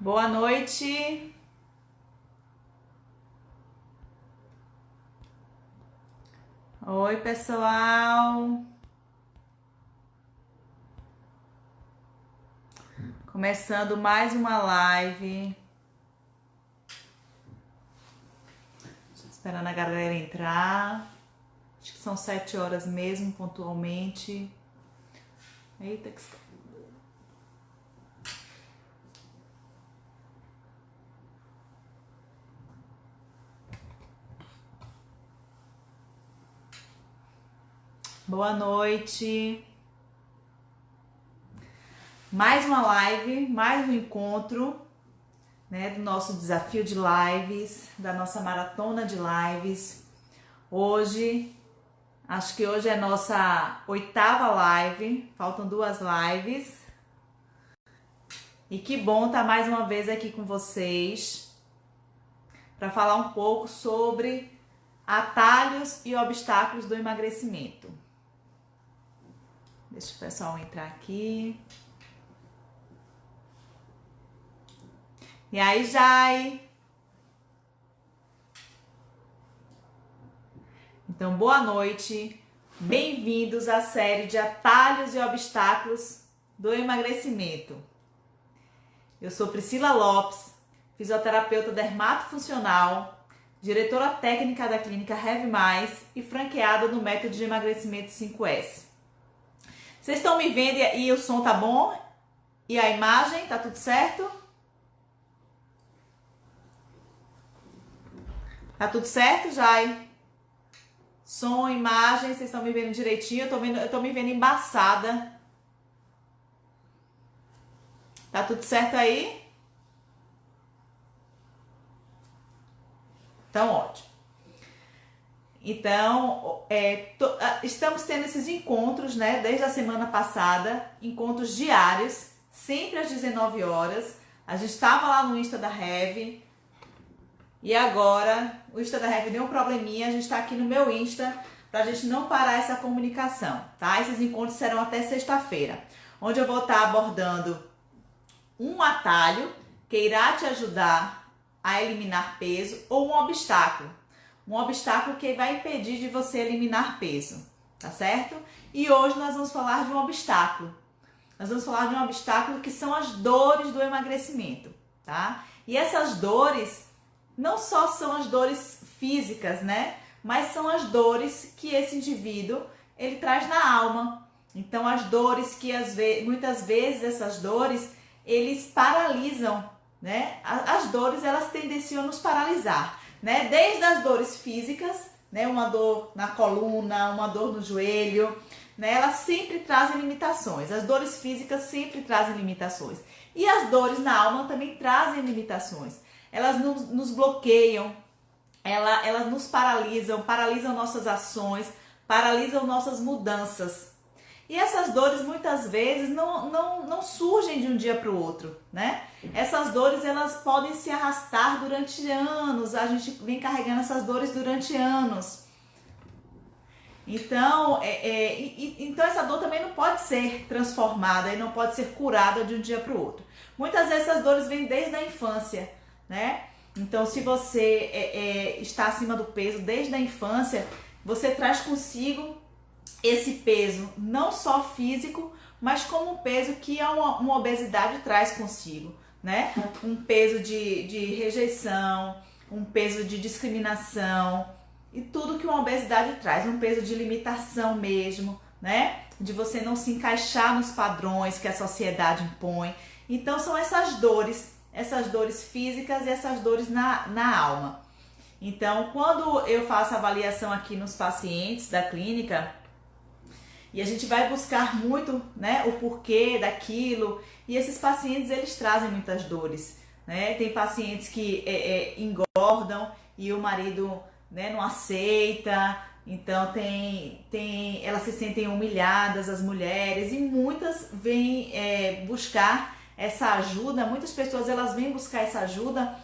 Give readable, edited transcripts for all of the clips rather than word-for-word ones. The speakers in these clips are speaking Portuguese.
Boa noite. Oi, pessoal. Começando mais uma live. Esperando a galera entrar. Acho que são 7 horas mesmo, pontualmente. Eita, que... Boa noite. Mais uma live, mais um encontro, né, do nosso desafio de lives, da nossa maratona de lives. Hoje, acho que hoje é nossa 8ª live, faltam 2 lives. E que bom estar mais uma vez aqui com vocês para falar um pouco sobre atalhos e obstáculos do emagrecimento. Deixa o pessoal entrar aqui. E aí, Jai? Então, boa noite. Bem-vindos à série de atalhos e obstáculos do emagrecimento. Eu sou Priscila Lopes, fisioterapeuta dermatofuncional, diretora técnica da clínica Heavy Mais e franqueada no método de emagrecimento 5S. Vocês estão me vendo e o som tá bom? E a imagem, tá tudo certo? Tá tudo certo, Jai? Som, imagem, vocês estão me vendo direitinho? Eu tô me vendo embaçada. Tá tudo certo aí? Então, ótimo. Então, estamos tendo esses encontros, né, desde a semana passada, encontros diários, sempre às 19 horas. A gente estava lá no Insta da Heavy e agora o Insta da Heavy deu um probleminha, a gente está aqui no meu Insta para a gente não parar essa comunicação, tá? Esses encontros serão até sexta-feira, onde eu vou estar abordando um atalho que irá te ajudar a eliminar peso ou um obstáculo que vai impedir de você eliminar peso, tá certo? E hoje nós vamos falar de um obstáculo. Nós vamos falar de um obstáculo que são as dores do emagrecimento, tá? E essas dores não só são as dores físicas, né? Mas são as dores que esse indivíduo, ele traz na alma. Então, as dores que muitas vezes essas dores, eles paralisam, né? As dores, elas tendenciam a nos paralisar, né? Desde as dores físicas, né? Uma dor na coluna, uma dor no joelho, né? Elas sempre trazem limitações. As dores físicas sempre trazem limitações. E as dores na alma também trazem limitações. Elas nos bloqueiam, elas nos paralisam nossas ações, paralisam nossas mudanças. E essas dores muitas vezes não surgem de um dia para o outro, né? Essas dores, elas podem se arrastar durante anos, a gente vem carregando essas dores durante anos. Então, então essa dor também não pode ser transformada e não pode ser curada de um dia para o outro. Muitas vezes essas dores vêm desde a infância, né? Então, se você está acima do peso desde a infância, você traz consigo esse peso não só físico, mas como um peso que uma obesidade traz consigo, né? Um peso de rejeição, um peso de discriminação e tudo que uma obesidade traz, um peso de limitação mesmo, né? De você não se encaixar nos padrões que a sociedade impõe. Então, são essas dores físicas e essas dores na alma. Então, quando eu faço avaliação aqui nos pacientes da clínica, e a gente vai buscar muito, né, o porquê daquilo, e esses pacientes, eles trazem muitas dores, né? Tem pacientes que engordam e o marido, né, não aceita, então elas se sentem humilhadas, as mulheres, e muitas vêm buscar essa ajuda, muitas pessoas elas vêm buscar essa ajuda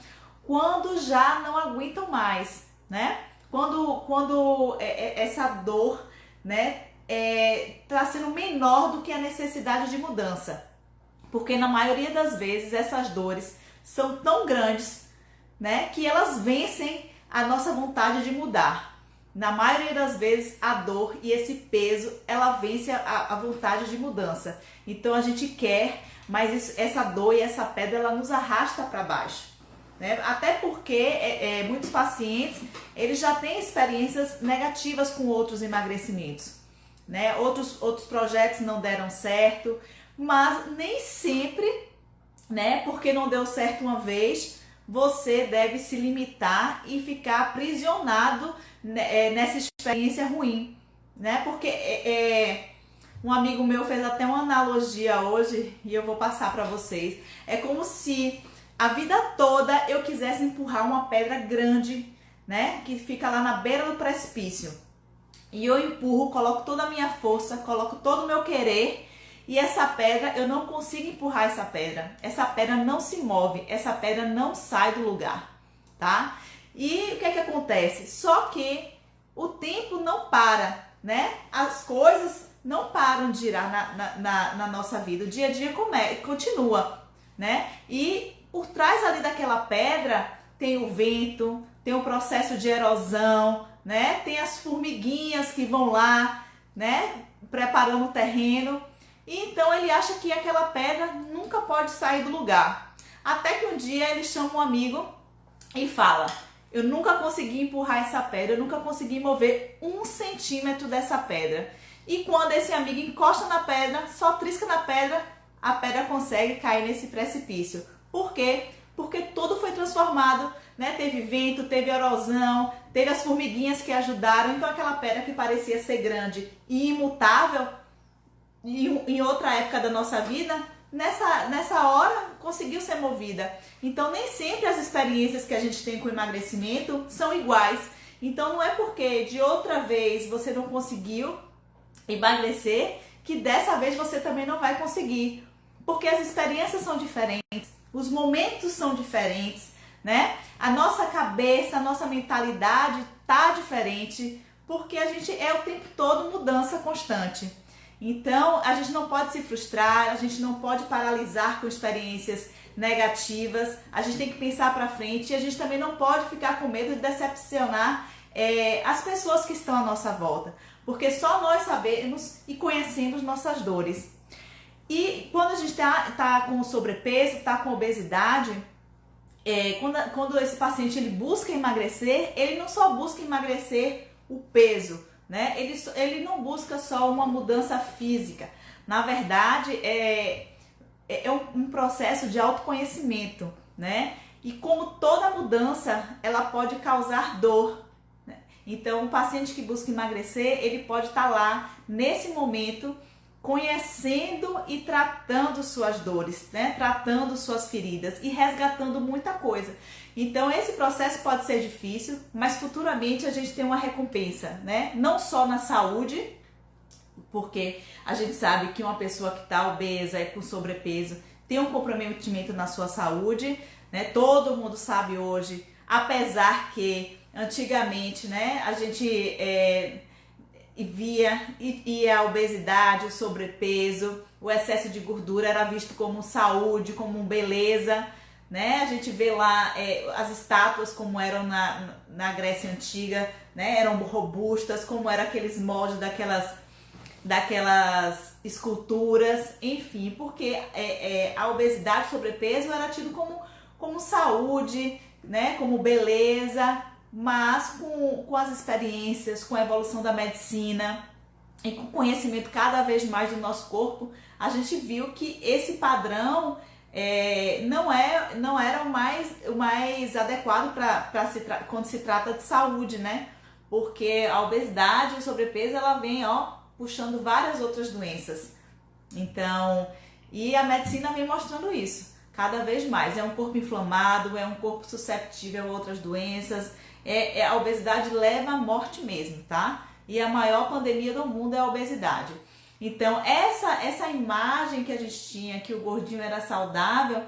quando já não aguentam mais, né? Quando essa dor, né, está sendo menor do que a necessidade de mudança. Porque na maioria das vezes essas dores são tão grandes, né, que elas vencem a nossa vontade de mudar. Na maioria das vezes, a dor e esse peso, ela vence a vontade de mudança. Então a gente quer, mas essa dor e essa pedra, ela nos arrasta para baixo. Né? Até porque muitos pacientes, eles já têm experiências negativas com outros emagrecimentos. Né? Outros projetos não deram certo, mas nem sempre, né, porque não deu certo uma vez, você deve se limitar e ficar aprisionado nessa experiência ruim, né? Porque um amigo meu fez até uma analogia hoje e eu vou passar para vocês. É como se a vida toda eu quisesse empurrar uma pedra grande, né? Que fica lá na beira do precipício. E eu empurro, coloco toda a minha força, coloco todo o meu querer. E essa pedra, eu não consigo empurrar essa pedra. Essa pedra não se move, essa pedra não sai do lugar, tá? E o que é que acontece? Só que o tempo não para, né? As coisas não param de girar na nossa vida. O dia a dia continua, né? E por trás ali daquela pedra tem o vento, tem o processo de erosão, né? Tem as formiguinhas que vão lá, né? Preparando o terreno. E então ele acha que aquela pedra nunca pode sair do lugar. Até que um dia ele chama um amigo e fala: eu nunca consegui empurrar essa pedra, eu nunca consegui mover 1 centímetro dessa pedra. E quando esse amigo encosta na pedra, só trisca na pedra, a pedra consegue cair nesse precipício. Por quê? Porque tudo foi transformado, né? Teve vento, teve erosão, teve as formiguinhas que ajudaram. Então aquela pedra que parecia ser grande e imutável, em outra época da nossa vida, nessa hora conseguiu ser movida. Então nem sempre as experiências que a gente tem com emagrecimento são iguais. Então não é porque de outra vez você não conseguiu emagrecer que dessa vez você também não vai conseguir. Porque as experiências são diferentes, os momentos são diferentes, né? A nossa cabeça, a nossa mentalidade tá diferente, porque a gente é o tempo todo mudança constante. Então, a gente não pode se frustrar, a gente não pode paralisar com experiências negativas, a gente tem que pensar para frente e a gente também não pode ficar com medo de decepcionar as pessoas que estão à nossa volta, porque só nós sabemos e conhecemos nossas dores. E quando a gente tá com sobrepeso, está com obesidade, quando esse paciente ele busca emagrecer, ele não só busca emagrecer o peso, né? Ele não busca só uma mudança física. Na verdade, é um processo de autoconhecimento, né? E como toda mudança, ela pode causar dor, né? Então, o paciente que busca emagrecer, ele pode estar lá, nesse momento, conhecendo e tratando suas dores, né? Tratando suas feridas e resgatando muita coisa. Então esse processo pode ser difícil, mas futuramente a gente tem uma recompensa, né? Não só na saúde, porque a gente sabe que uma pessoa que está obesa e com sobrepeso tem um comprometimento na sua saúde, né? Todo mundo sabe hoje, apesar que antigamente, né, a gente via a obesidade, o sobrepeso, o excesso de gordura era visto como saúde, como beleza, né? A gente vê lá as estátuas como eram na Grécia Antiga, né? Eram robustas, como eram aqueles moldes daquelas esculturas, enfim, porque a obesidade, o sobrepeso era tido como saúde, né? Como beleza. Mas com as experiências, com a evolução da medicina e com o conhecimento cada vez mais do nosso corpo, a gente viu que esse padrão não era o mais adequado quando se trata de saúde, né? Porque a obesidade e o sobrepeso, ela vem puxando várias outras doenças. Então, e a medicina vem mostrando isso cada vez mais. É um corpo inflamado, é um corpo susceptível a outras doenças. A obesidade leva à morte mesmo, tá? E a maior pandemia do mundo é a obesidade. Então, essa imagem que a gente tinha, que o gordinho era saudável,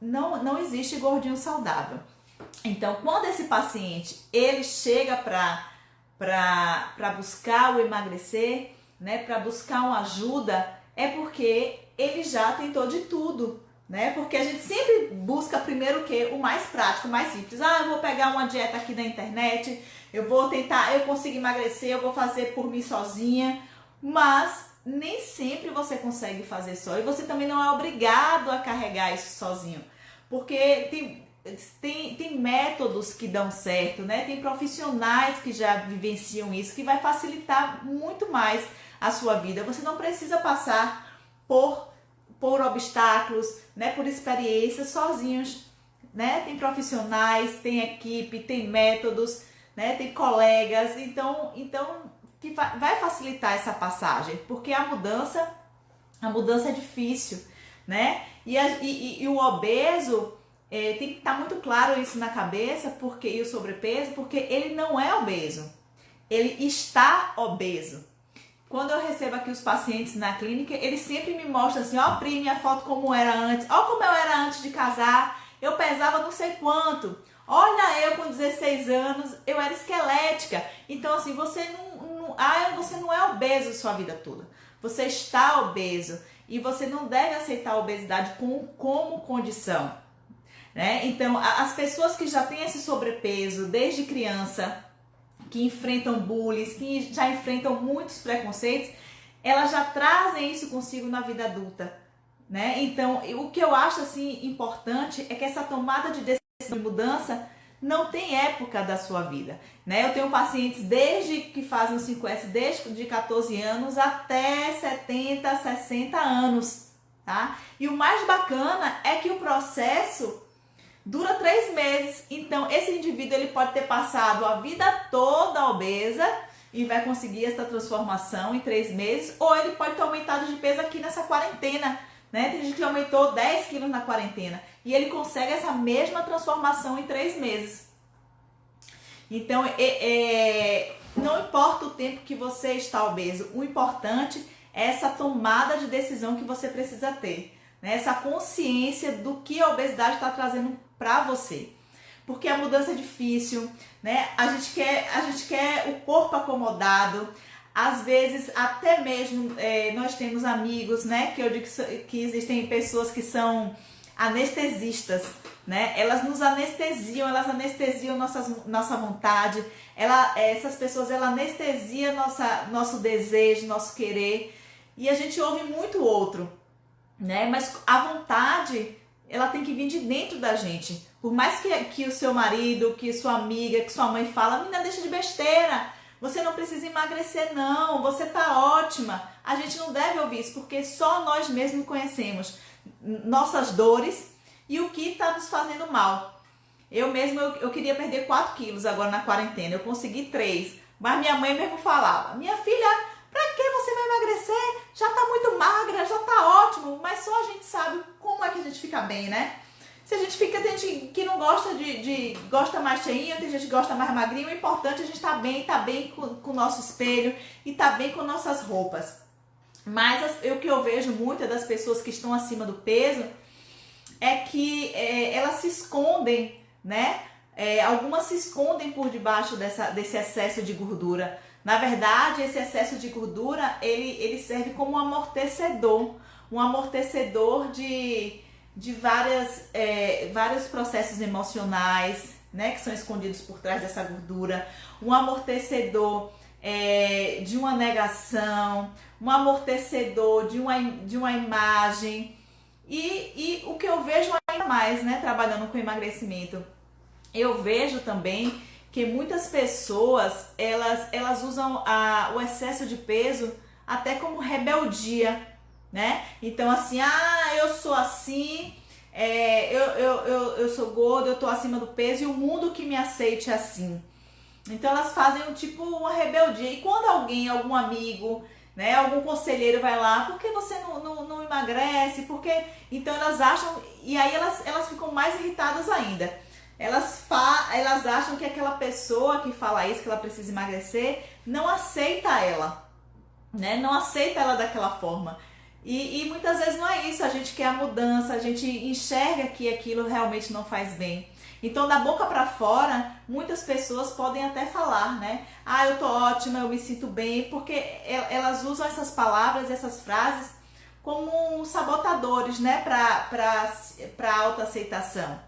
não existe gordinho saudável. Então, quando esse paciente, ele chega para buscar o emagrecer, né, para buscar uma ajuda, é porque ele já tentou de tudo, né? Porque a gente sempre busca primeiro o quê? O mais prático, o mais simples. Ah, eu vou pegar uma dieta aqui na internet, eu vou tentar, eu consigo emagrecer, eu vou fazer por mim sozinha, mas nem sempre você consegue fazer só, e você também não é obrigado a carregar isso sozinho, porque tem métodos que dão certo, né? Tem profissionais que já vivenciam isso, que vai facilitar muito mais a sua vida. Você não precisa passar por obstáculos, né? Por experiências sozinhos, né? Tem profissionais, tem equipe, tem métodos, né? Tem colegas, então que vai facilitar essa passagem, porque a mudança é difícil, né? E o obeso tem que estar muito claro isso na cabeça, e o sobrepeso, porque ele não é obeso, ele está obeso. Quando eu recebo aqui os pacientes na clínica, eles sempre me mostram assim, ó, Pri, minha foto como era antes, ó como eu era antes de casar, eu pesava não sei quanto, olha eu com 16 anos, eu era esquelética. Então assim, você não é obeso sua vida toda, você está obeso e você não deve aceitar a obesidade como condição, né? Então as pessoas que já têm esse sobrepeso desde criança, que enfrentam bullying, que já enfrentam muitos preconceitos, elas já trazem isso consigo na vida adulta, né? Então, o que eu acho assim importante é que essa tomada de decisão de mudança não tem época da sua vida, né? Eu tenho pacientes desde que fazem o 5S, desde de 14 anos até 70, 60 anos, tá? E o mais bacana é que o processo dura 3 meses, então esse indivíduo ele pode ter passado a vida toda obesa e vai conseguir essa transformação em 3 meses, ou ele pode ter aumentado de peso aqui nessa quarentena, né? Tem gente que aumentou 10 quilos na quarentena e ele consegue essa mesma transformação em 3 meses. Então, não importa o tempo que você está obeso, o importante é essa tomada de decisão que você precisa ter, né? Essa consciência do que a obesidade está trazendo para você, porque a mudança é difícil, né? A gente quer o corpo acomodado, às vezes até mesmo nós temos amigos, né? Que eu digo que existem pessoas que são anestesistas, né? Elas nos anestesiam, nossa vontade, essas pessoas anestesiam nosso desejo, nosso querer, e a gente ouve muito outro, né? Mas a vontade, ela tem que vir de dentro da gente. Por mais que o seu marido, que sua amiga, que sua mãe fala, menina, deixa de besteira, você não precisa emagrecer não, você tá ótima. A gente não deve ouvir isso, porque só nós mesmos conhecemos nossas dores e o que está nos fazendo mal. Eu mesma, eu queria perder 4 quilos agora na quarentena, eu consegui 3, mas minha mãe mesmo falava, minha filha, pra que você vai emagrecer? Já tá muito magra, já tá ótimo, mas só a gente sabe como é que a gente fica bem, né? Se a gente fica, tem gente que não gosta gosta mais cheinha, tem gente que gosta mais magrinho, o importante é a gente tá bem com o nosso espelho e tá bem com nossas roupas. Mas o que eu vejo muitas das pessoas que estão acima do peso é que elas se escondem, né? Algumas se escondem por debaixo desse excesso de gordura. Na verdade, esse excesso de gordura, ele serve como um amortecedor de vários processos emocionais, né, que são escondidos por trás dessa gordura, um amortecedor de uma negação, um amortecedor de uma imagem, e o que eu vejo ainda mais, né, trabalhando com emagrecimento, eu vejo também que muitas pessoas, elas usam o excesso de peso até como rebeldia, né? Então assim, eu sou assim, eu sou gorda, eu tô acima do peso e o mundo que me aceite assim. Então elas fazem uma rebeldia. E quando algum amigo, né, algum conselheiro vai lá, por que você não emagrece? Porque então elas acham, e aí elas ficam mais irritadas ainda. Elas acham que aquela pessoa que fala isso, que ela precisa emagrecer, não aceita ela, né? Não aceita ela daquela forma. E muitas vezes não é isso, a gente quer a mudança, a gente enxerga que aquilo realmente não faz bem. Então, da boca para fora, muitas pessoas podem até falar, né? Eu tô ótima, eu me sinto bem, porque elas usam essas palavras, essas frases como sabotadores, né, para autoaceitação.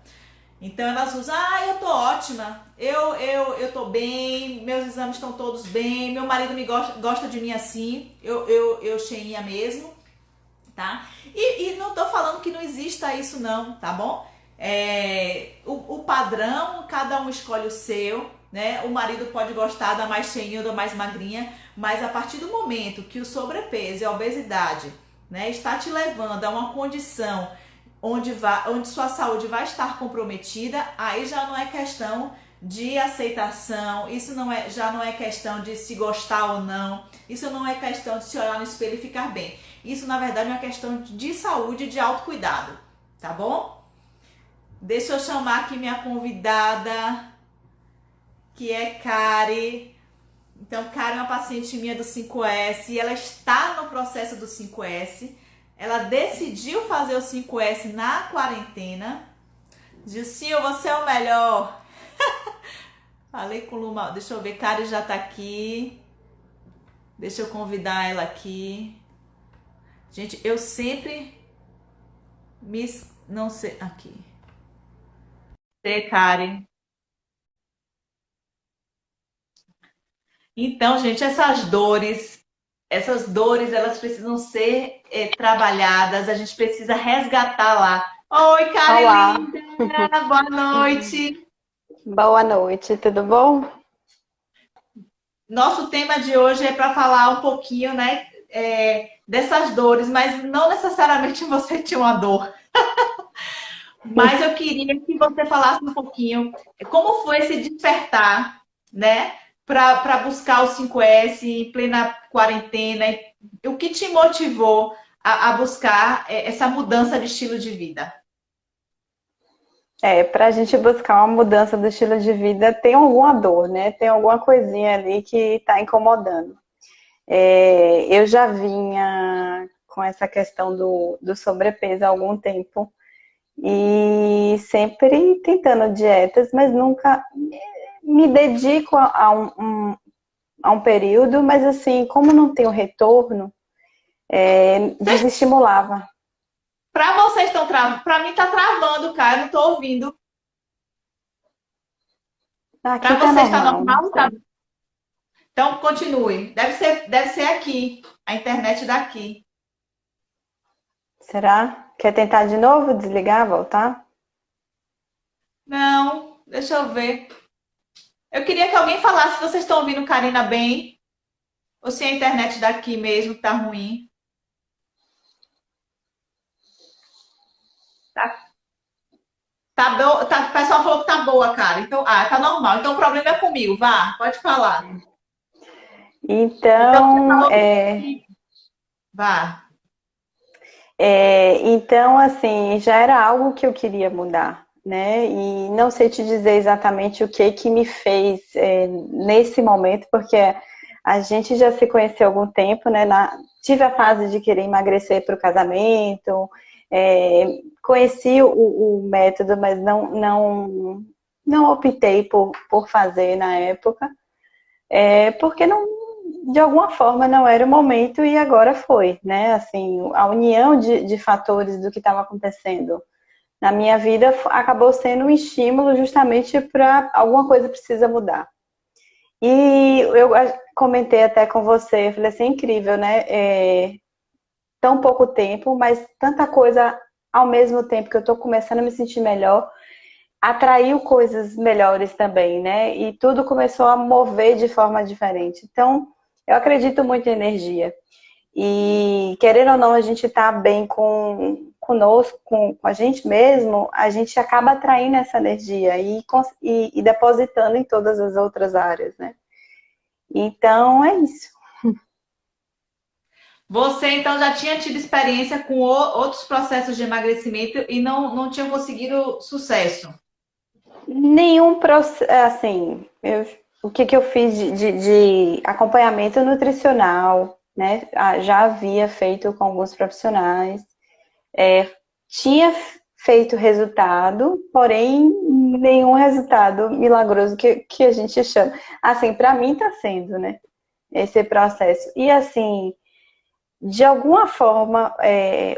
Então elas usam, eu tô ótima, eu tô bem, meus exames estão todos bem, meu marido gosta de mim assim, eu cheinha mesmo, tá? E não tô falando que não exista isso não, tá bom? O padrão, cada um escolhe o seu, né? O marido pode gostar da mais cheinha ou da mais magrinha, mas a partir do momento que o sobrepeso e a obesidade, né, está te levando a uma condição onde sua saúde vai estar comprometida, aí já não é questão de aceitação, isso já não é questão de se gostar ou não, isso não é questão de se olhar no espelho e ficar bem. Isso, na verdade, é uma questão de saúde e de autocuidado, tá bom? Deixa eu chamar aqui minha convidada, que é Kari. Então, Kari é uma paciente minha do 5S e ela está no processo do 5S. Ela decidiu fazer o 5S na quarentena. Gilcinho, você é o melhor. Falei com o Luma. Deixa eu ver, Kari já tá aqui. Deixa eu convidar ela aqui. Gente, eu sempre não sei. Aqui. Kari. Então, gente, essas dores, elas precisam ser trabalhadas, a gente precisa resgatar lá. Oi, Olá, Kari linda, boa noite. boa noite, tudo bom? Nosso tema de hoje é para falar um pouquinho, né, dessas dores, mas não necessariamente você tinha uma dor. Mas eu queria que você falasse um pouquinho como foi esse despertar, né, para buscar o 5S em plena quarentena, o que te motivou a buscar essa mudança de estilo de vida? Para a gente buscar uma mudança do estilo de vida, tem alguma dor, né? Tem alguma coisinha ali que está incomodando. Eu já vinha com essa questão do sobrepeso há algum tempo e sempre tentando dietas, mas nunca me dedico a um período, mas assim, como não tenho retorno, desestimulava. Para vocês estão travando, para mim está travando, cara, não estou ouvindo. Aqui Para tá vocês está normal, não normal? Tá? sei. Então continue. Deve ser aqui, a internet daqui. Será? Quer tentar de novo? Desligar, voltar? Não, deixa eu ver. Eu queria que alguém falasse se vocês estão ouvindo Karina bem, ou se a internet daqui mesmo está ruim. Tá, o pessoal falou que tá boa, cara. Então, tá normal. Então o problema é comigo. Vá, pode falar. Então você Então, falou que vá. então, assim, já era algo que eu queria mudar, né? E não sei te dizer exatamente o que que me fez nesse momento, porque a gente já se conheceu há algum tempo, né? Tive a fase de querer emagrecer para o casamento, conheci o método, mas não optei por fazer na época, porque não, de alguma forma não era o momento e agora foi, né? Assim, a união de fatores do que estava acontecendo na minha vida acabou sendo um estímulo justamente para alguma coisa precisa mudar. E eu comentei até com você, falei assim, é incrível, né? Tão pouco tempo, mas tanta coisa ao mesmo tempo que eu estou começando a me sentir melhor, atraiu coisas melhores também, né? E tudo começou a mover de forma diferente. Então, eu acredito muito em energia. E, querendo ou não, a gente tá bem conosco, com a gente mesmo, a gente acaba atraindo essa energia e depositando em todas as outras áreas, né? Então, é isso. Você então já tinha tido experiência com outros processos de emagrecimento e não tinha conseguido sucesso. Nenhum processo, assim, o que eu fiz de acompanhamento nutricional, né? Já havia feito com alguns profissionais, tinha feito resultado, porém nenhum resultado milagroso que a gente chama. Assim, para mim tá sendo, né? Esse processo. E assim, de alguma forma,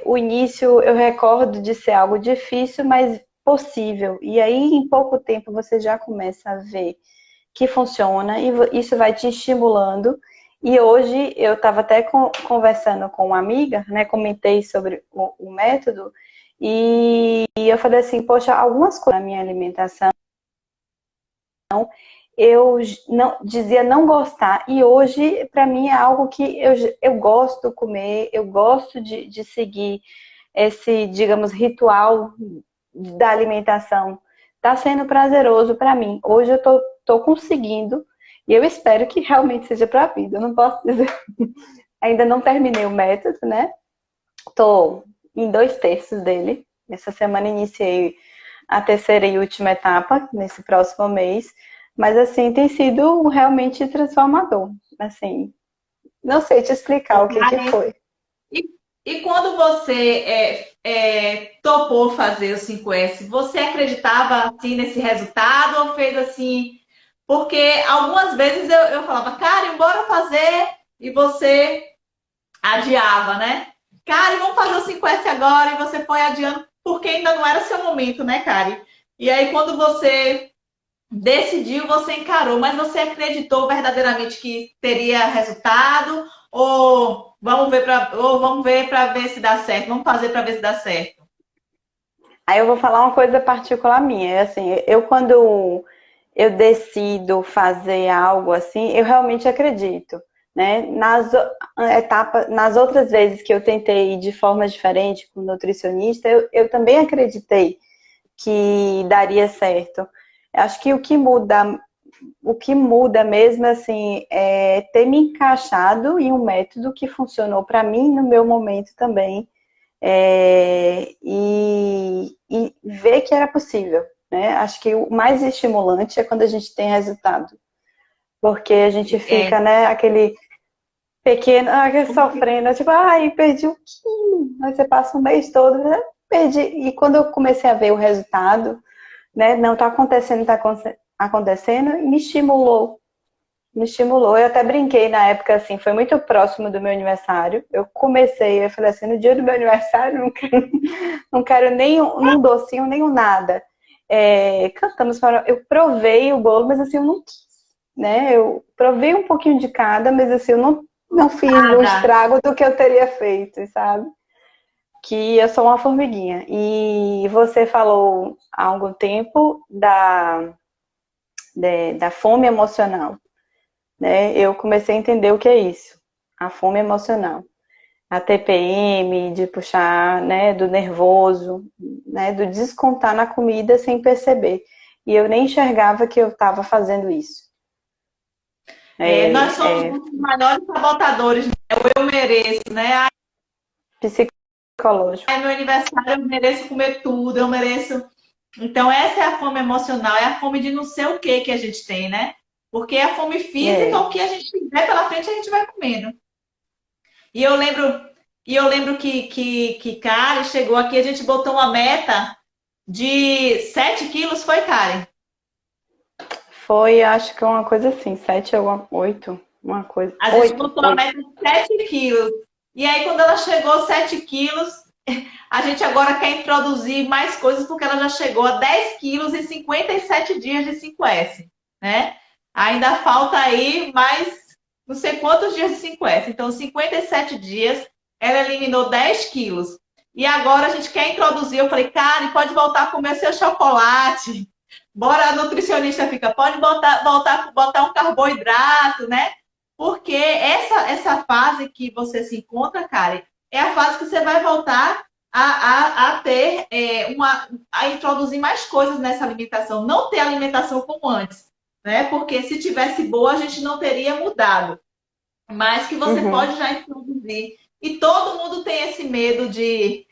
o início eu recordo de ser algo difícil, mas possível. E aí, em pouco tempo, você já começa a ver que funciona e isso vai te estimulando. E hoje eu estava até conversando com uma amiga, né? Comentei sobre o método e eu falei assim, poxa, algumas coisas na minha alimentação eu não dizia não gostar e hoje para mim é algo que eu gosto de comer, eu gosto de seguir esse, digamos, ritual da alimentação. Está sendo prazeroso para mim. Hoje eu tô conseguindo e eu espero que realmente seja para a vida. Eu não posso dizer, ainda não terminei o método, né? Tô em 2/3 dele. Essa semana iniciei a terceira e última etapa nesse próximo mês. Mas assim, tem sido realmente transformador. Assim, não sei te explicar o que que foi. E, e quando você topou fazer o 5S, você acreditava assim nesse resultado ou fez assim? Porque algumas vezes eu falava, Karen, bora fazer, e você adiava, né? Karen, vamos fazer o 5S agora, e você foi adiando, porque ainda não era seu momento, né, Karen? E aí, quando você decidiu, você encarou, mas você acreditou verdadeiramente que teria resultado? Ou vamos ver para ver se dá certo? Vamos fazer para ver se dá certo. Aí eu vou falar uma coisa particular minha. Assim, eu quando eu decido fazer algo assim, eu realmente acredito, né? Nas etapas, nas outras vezes que eu tentei de forma diferente com nutricionista, eu também acreditei que daria certo. Acho que o que muda mesmo assim é ter me encaixado em um método que funcionou para mim no meu momento também e ver que era possível, né? Acho que o mais estimulante é quando a gente tem resultado, porque a gente É, fica, né, aquele pequeno, aquele sofrendo, tipo, ai, perdi 1 quilo, aí você passa o mês todo, né? Perdi. E quando eu comecei a ver o resultado, né, não tá acontecendo, tá acontecendo, me estimulou. Eu até brinquei na época, assim, foi muito próximo do meu aniversário. Eu falei assim, no dia do meu aniversário, não quero nem um docinho, nem um nada. Cantamos para. Eu provei o bolo, mas assim, eu não quis, né? Eu provei um pouquinho de cada, mas assim, eu não fiz o nada. estrago do que eu teria feito, sabe? Que eu sou uma formiguinha. E você falou há algum tempo da fome emocional, né? Eu comecei a entender o que é isso, a fome emocional. A TPM, de puxar, né, do nervoso, né, do descontar na comida sem perceber. E eu nem enxergava que eu estava fazendo isso. Nós somos É os maiores sabotadores, né? Eu mereço, né? psicológico. Ai, meu aniversário, eu mereço comer tudo, eu mereço. Então, essa é a fome emocional, é a fome de não sei o que a gente tem, né? Porque a fome física, É. o que a gente tiver pela frente, a gente vai comendo. E eu lembro, que Karen chegou aqui, a gente botou uma meta de 7 quilos, foi, Karen? Foi, acho que uma coisa assim, 7 ou 8, uma coisa. A gente 8, botou uma 8. meta de 7 quilos. E aí, quando ela chegou a 7 quilos, a gente agora quer introduzir mais coisas, porque ela já chegou a 10 quilos e 57 dias de 5S, né? Ainda falta aí mais não sei quantos dias de 5S. Então, 57 dias, ela eliminou 10 quilos. E agora a gente quer introduzir. Eu falei, Karen, pode voltar a comer seu chocolate. Bora, a nutricionista fica, pode botar um carboidrato, né? Porque essa fase que você se encontra, Karen, é a fase que você vai voltar a ter a introduzir mais coisas nessa alimentação, não ter alimentação como antes, né? Porque se tivesse boa, a gente não teria mudado, mas que você Uhum. pode já introduzir. E todo mundo tem esse medo de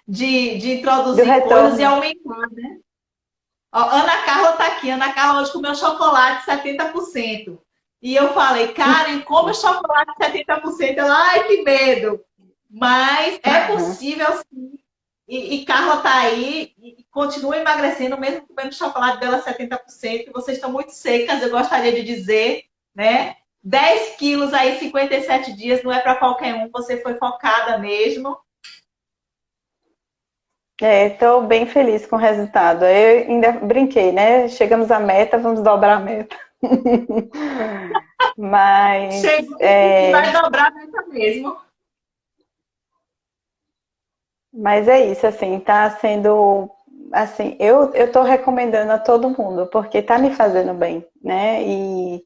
Do introduzir coisas e retorno. aumentar. Ó, Ana Carla tá aqui. Ana Carla hoje comeu chocolate 70%. E eu falei, Karen, come chocolate 70%. Ela, ai, que medo. Mas é possível sim. E Carla tá aí e continua emagrecendo, mesmo comendo chocolate dela 70%. Vocês estão muito secas, eu gostaria de dizer, né? 10 quilos aí, 57 dias, não é para qualquer um. Você foi focada mesmo. Estou bem feliz com o resultado. Eu ainda brinquei, né? Chegamos à meta, vamos dobrar a meta. Mas, Chegou e vai dobrar a meta mesmo. mas é isso, assim, tá sendo, assim, eu tô recomendando a todo mundo, porque tá me fazendo bem, né? E,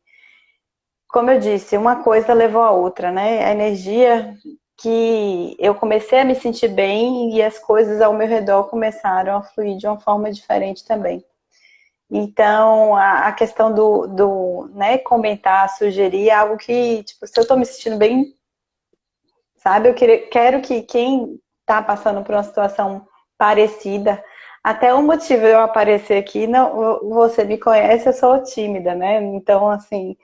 como eu disse, uma coisa levou a outra, né? A energia que eu comecei a me sentir bem e as coisas ao meu redor começaram a fluir de uma forma diferente também. Então, a questão né, comentar, sugerir, é algo que, tipo, se eu tô me sentindo bem, sabe? Quero que quem tá passando por uma situação parecida, até o motivo de eu aparecer aqui, não, você me conhece, eu sou tímida, né? Então, assim,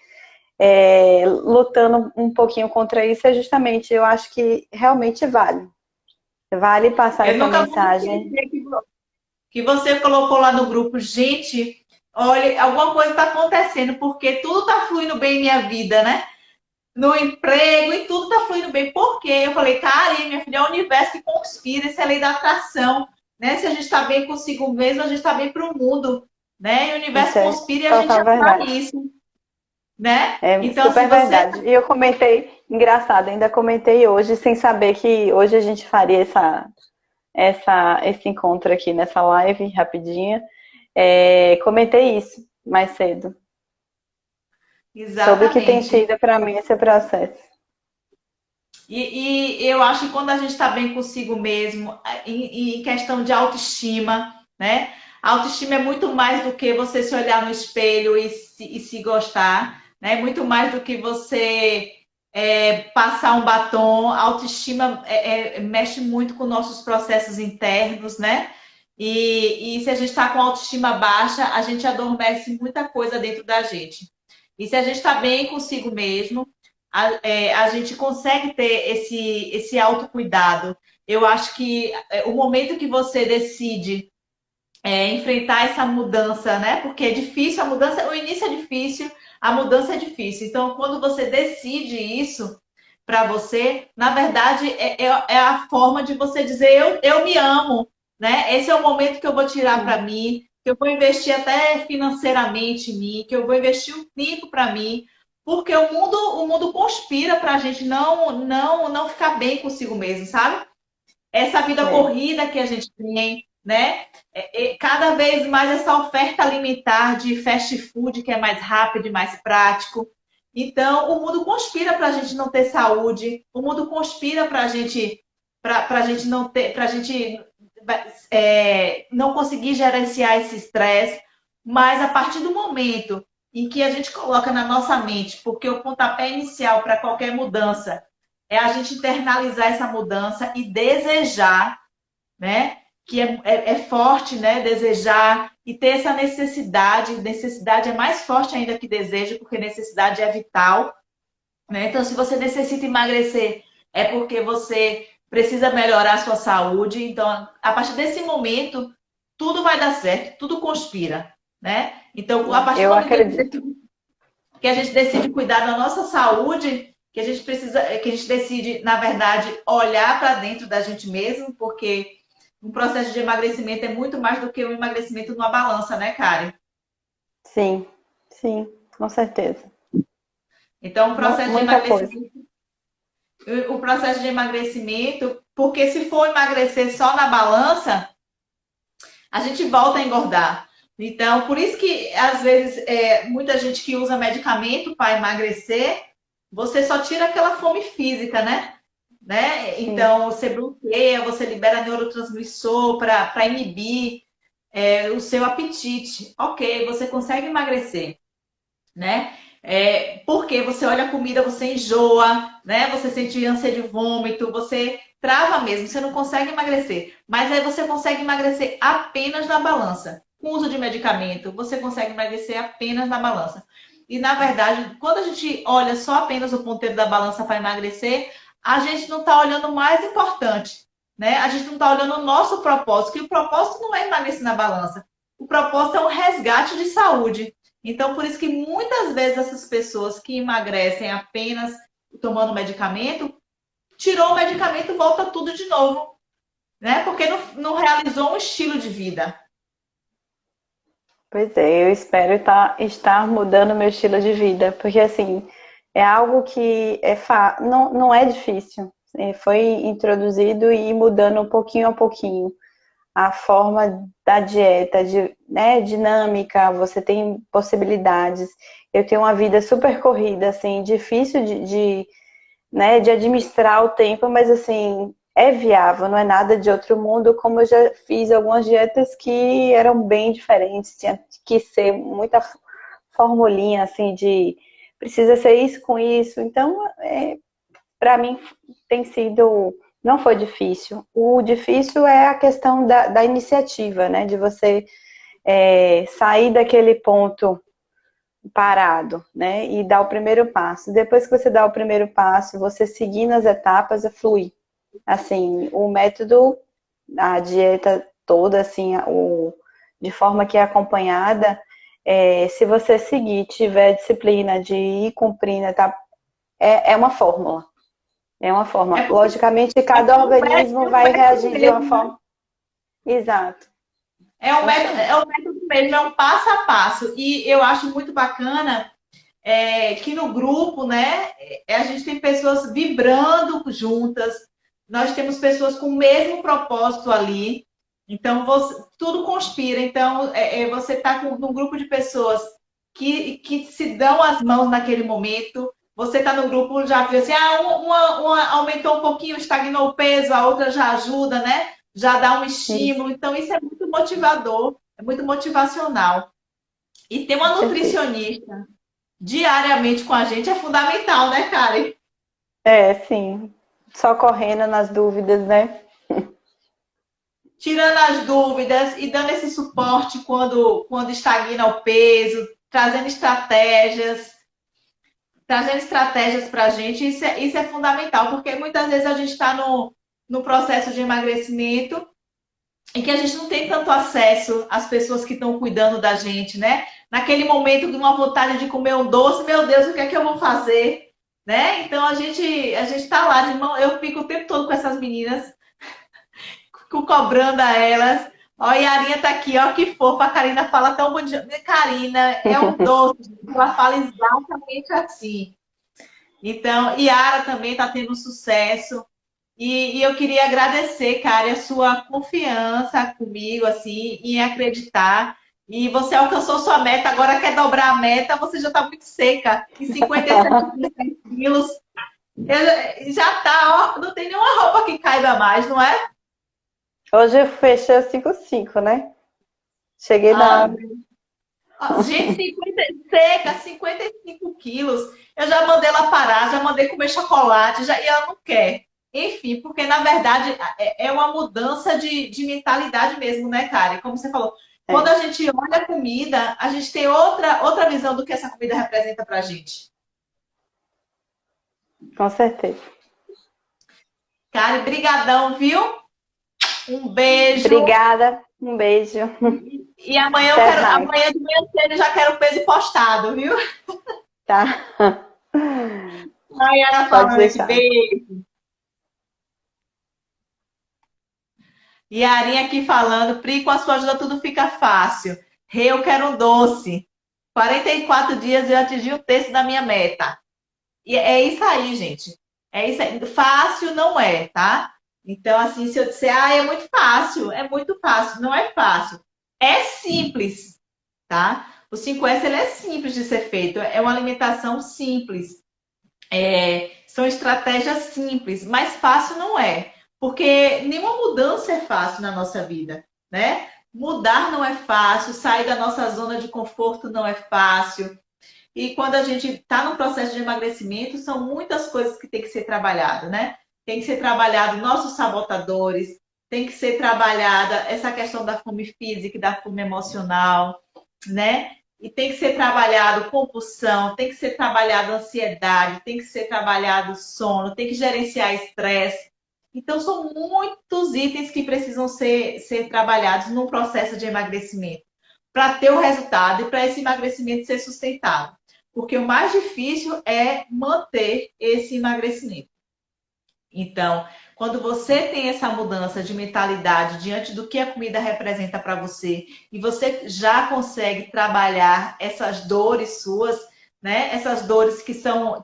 lutando um pouquinho contra isso é justamente, eu acho que realmente vale. Vale passar Eu essa nunca vou me mensagem. esquecer que você colocou lá no grupo, gente, olha, alguma coisa está acontecendo, porque tudo está fluindo bem em minha vida, né? No emprego e tudo está fluindo bem. Por quê? Eu falei, cara, minha filha, é o universo que conspira, essa é a lei da atração, né? Se a gente está bem consigo mesmo, a gente está bem para o mundo, né? E o Isso universo é conspira e a gente total atrai verdade. isso, né? É Então, assim, super você verdade. E eu comentei, engraçado, ainda comentei hoje, sem saber que hoje a gente faria esse encontro aqui nessa live rapidinha. Comentei isso mais cedo, sobre o que tem exatamente. sido para mim esse processo. E eu acho que quando a gente está bem consigo mesmo, em questão de autoestima, né? A autoestima é muito mais do que você se olhar no espelho e se gostar, né? Muito mais do que você passar um batom. A autoestima mexe muito com nossos processos internos, né? E se a gente está com autoestima baixa, a gente adormece muita coisa dentro da gente. E se a gente está bem consigo mesmo, a gente consegue ter esse autocuidado. Eu acho que o momento que você decide enfrentar essa mudança, né? Porque é difícil, a mudança, o início é difícil, a mudança é difícil. Então, quando você decide isso para você, na verdade, é a forma de você dizer eu me amo, né? Esse é o momento que eu vou tirar para Sim, mim, que eu vou investir até financeiramente em mim, que eu vou investir um tempo para mim, porque o mundo conspira para a gente não ficar bem consigo mesmo, sabe? Essa vida é. corrida que a gente tem, né? Cada vez mais essa oferta alimentar de fast food que é mais rápido e mais prático. Então, o mundo conspira para a gente não ter saúde, o mundo conspira para a gente não ter, para a gente não conseguir gerenciar esse estresse. Mas a partir do momento em que a gente coloca na nossa mente, porque o pontapé inicial para qualquer mudança é a gente internalizar essa mudança e desejar, né? Que é forte, né? Desejar e ter essa necessidade. Necessidade é mais forte ainda que desejo, porque necessidade é vital, né? Então, se você necessita emagrecer, é porque você precisa melhorar a sua saúde. Então, a partir desse momento, tudo vai dar certo, tudo conspira, né? Então, a partir do Eu momento acredito. que a gente decide cuidar da nossa saúde, que a gente precisa, que a gente decide, na verdade, olhar para dentro da gente mesmo, porque um processo de emagrecimento é muito mais do que um emagrecimento numa balança, né, Karen? Sim, sim, com certeza. Então, o processo de Muita coisa. emagrecimento, porque se for emagrecer só na balança, a gente volta a engordar. Então, por isso que às vezes muita gente que usa medicamento para emagrecer, você só tira aquela fome física, né? Sim. Então, você bloqueia, você libera neurotransmissor para inibir o seu apetite. Ok, você consegue emagrecer, né? Porque você olha a comida, você enjoa, né? Você sente ânsia de vômito, você trava mesmo, você não consegue emagrecer. Mas aí você consegue emagrecer apenas na balança. Com uso de medicamento, você consegue emagrecer apenas na balança. E na verdade, quando a gente olha só apenas o ponteiro da balança para emagrecer, a gente não está olhando o mais importante, né? A gente não está olhando o nosso propósito, que o propósito não é emagrecer na balança. O propósito é um resgate de saúde. Então, por isso que muitas vezes essas pessoas que emagrecem apenas tomando medicamento, tirou o medicamento e volta tudo de novo, né? Porque não realizou um estilo de vida. Pois é, eu espero estar mudando meu estilo de vida, porque assim, é algo que não é difícil. Foi introduzido e ir mudando um pouquinho a pouquinho a forma da dieta, né, dinâmica, você tem possibilidades. Eu tenho uma vida super corrida, assim, difícil né, de administrar o tempo, mas assim, é viável, não é nada de outro mundo, como eu já fiz algumas dietas que eram bem diferentes, tinha que ser muita formulinha, assim, de precisa ser isso com isso. Então, para mim, tem sido, não foi difícil. O difícil é a questão da iniciativa, né, de você sair daquele ponto parado, né? E dar o primeiro passo. Depois que você dá o primeiro passo, você seguir nas etapas, flui. Assim, o método, a dieta toda, assim, de forma que é acompanhada, se você seguir, tiver disciplina de ir cumprindo, tá? É uma fórmula. É uma É forma. porque Logicamente, é cada organismo um vai método reagir de uma mesmo, né? forma. Exato. É o método mesmo, é um passo a passo. E eu acho muito bacana que no grupo, né, a gente tem pessoas vibrando juntas, nós temos pessoas com o mesmo propósito ali. Então, tudo conspira. Então, você está num grupo de pessoas que se dão as mãos naquele momento. Você está no grupo, já viu assim, uma aumentou um pouquinho, estagnou o peso, a outra já ajuda, né? Já dá um Isso, estímulo. Então, isso é muito motivador, é muito motivacional. E ter com uma certeza. nutricionista diariamente com a gente é fundamental, né, Karen? Sim. Só correndo nas dúvidas, né? Tirando as dúvidas e dando esse suporte quando estagna o peso, trazendo estratégias para a gente, isso é fundamental, porque muitas vezes a gente está no processo de emagrecimento e que a gente não tem tanto acesso às pessoas que estão cuidando da gente, né? Naquele momento de uma vontade de comer um doce, meu Deus, o que é que eu vou fazer? Né? Então a gente tá lá de mão, eu fico o tempo todo com essas meninas, cobrando a elas. Ó, a Yarinha tá aqui, ó, que fofa, a Karina fala tão bonito. Karina é um doce, ela fala exatamente assim. Então, Yara também está tendo sucesso. E eu queria agradecer, cara, a sua confiança comigo, assim, em acreditar. E você alcançou sua meta, agora quer dobrar a meta, você já está muito seca. Em 57 quilos. Já tá, ó, não tem nenhuma roupa que caiba mais, não é? Hoje eu fechei o 5,5, né? Cheguei Ah, na. gente, 50, seca, 55 quilos. Eu já mandei ela parar, já mandei comer chocolate, e ela não quer. Enfim, porque na verdade é uma mudança de mentalidade mesmo, né, Karen? Como você falou, quando É, a gente olha a comida, a gente tem outra visão do que essa comida representa pra gente. com certeza. Karen, brigadão, viu? Um beijo. Obrigada, um beijo. E amanhã Até mais, amanhã de manhã cedo eu já quero o peso postado, viu? tá? Ai, Ana Pode falando aqui, deixar. beijo. E a Arinha aqui falando, Pri, com a sua ajuda tudo fica fácil. Rei, eu quero um doce. 44 dias eu atingi o terço da minha meta. E é isso aí, gente. É isso aí. Fácil não é, tá? Então, assim, se eu disser, é muito fácil. Não é fácil. É simples, tá? O 5S ele é simples de ser feito. É uma alimentação simples. São estratégias simples, mas fácil não é, porque nenhuma mudança é fácil na nossa vida, né? Mudar não é fácil, sair da nossa zona de conforto não é fácil. E quando a gente está no processo de emagrecimento, são muitas coisas que tem que ser trabalhado, né? Tem que ser trabalhado nossos sabotadores, tem que ser trabalhada essa questão da fome física e da fome emocional, né? E tem que ser trabalhado compulsão, tem que ser trabalhado ansiedade, tem que ser trabalhado sono, tem que gerenciar estresse. Então, são muitos itens que precisam ser trabalhados num processo de emagrecimento. para ter o resultado e para esse emagrecimento ser sustentável. Porque o mais difícil é manter esse emagrecimento. Então, quando você tem essa mudança de mentalidade diante do que a comida representa para você e você já consegue trabalhar essas dores suas, né? Essas dores que são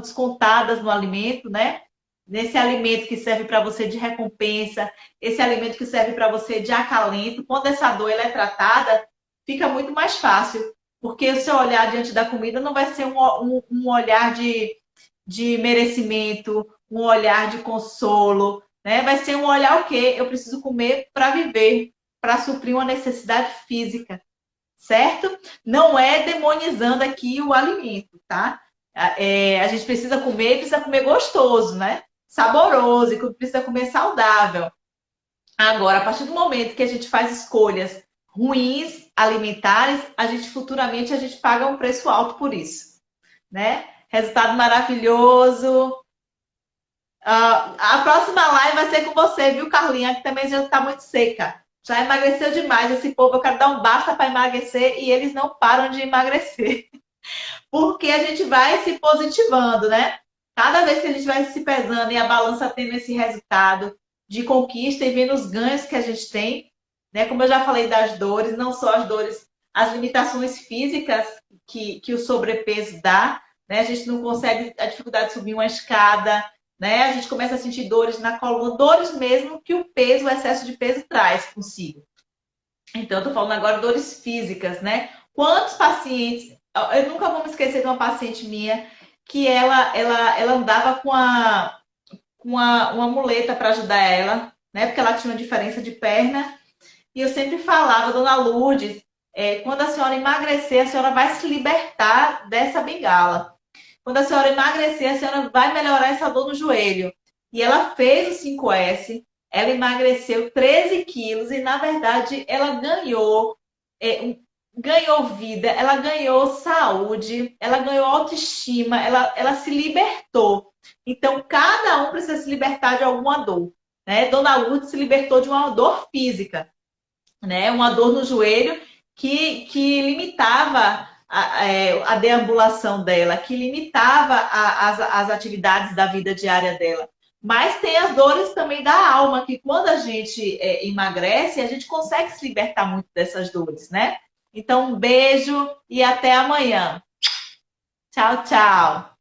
descontadas no alimento, né? Nesse alimento que serve para você de recompensa, esse alimento que serve para você de acalento, quando essa dor ela é tratada, fica muito mais fácil, porque o seu olhar diante da comida não vai ser um olhar de merecimento, um olhar de consolo, né? Vai ser um olhar o quê? Eu preciso comer para viver, para suprir uma necessidade física, certo? Não é demonizando aqui o alimento, tá? A gente precisa comer gostoso, né? Saboroso, e precisa comer saudável. Agora, a partir do momento que a gente faz escolhas ruins alimentares, futuramente a gente paga um preço alto por isso, né? Resultado maravilhoso. A próxima live vai ser com você, viu, Carlinha? Que também já está muito seca. Já emagreceu demais esse povo. Eu quero dar um basta para emagrecer e eles não param de emagrecer. Porque a gente vai se positivando, né? Cada vez que a gente vai se pesando e a balança tendo esse resultado de conquista e vendo os ganhos que a gente tem, né? Como eu já falei das dores, não só as dores, as limitações físicas que o sobrepeso dá, né? A gente não consegue, a dificuldade de subir uma escada, né? A gente começa a sentir dores na coluna, dores mesmo que o peso, o excesso de peso traz consigo. Então, eu tô falando agora de dores físicas, né? Quantos pacientes... Eu nunca vou me esquecer de uma paciente minha que ela andava uma muleta para ajudar ela, né? Porque ela tinha uma diferença de perna. E eu sempre falava, dona Lourdes, quando a senhora emagrecer, a senhora vai se libertar dessa bengala. Quando a senhora emagrecer, a senhora vai melhorar essa dor no joelho. E ela fez o 5S, ela emagreceu 13 quilos e, na verdade, ela ganhou vida, ela ganhou saúde, ela ganhou autoestima, ela se libertou. Então, cada um precisa se libertar de alguma dor. Né? Dona Lourdes se libertou de uma dor física, né? Uma dor no joelho que limitava a deambulação dela, que limitava as atividades da vida diária dela. Mas tem as dores também da alma, que quando a gente emagrece, a gente consegue se libertar muito dessas dores, né? Então, um beijo e até amanhã. Tchau, tchau.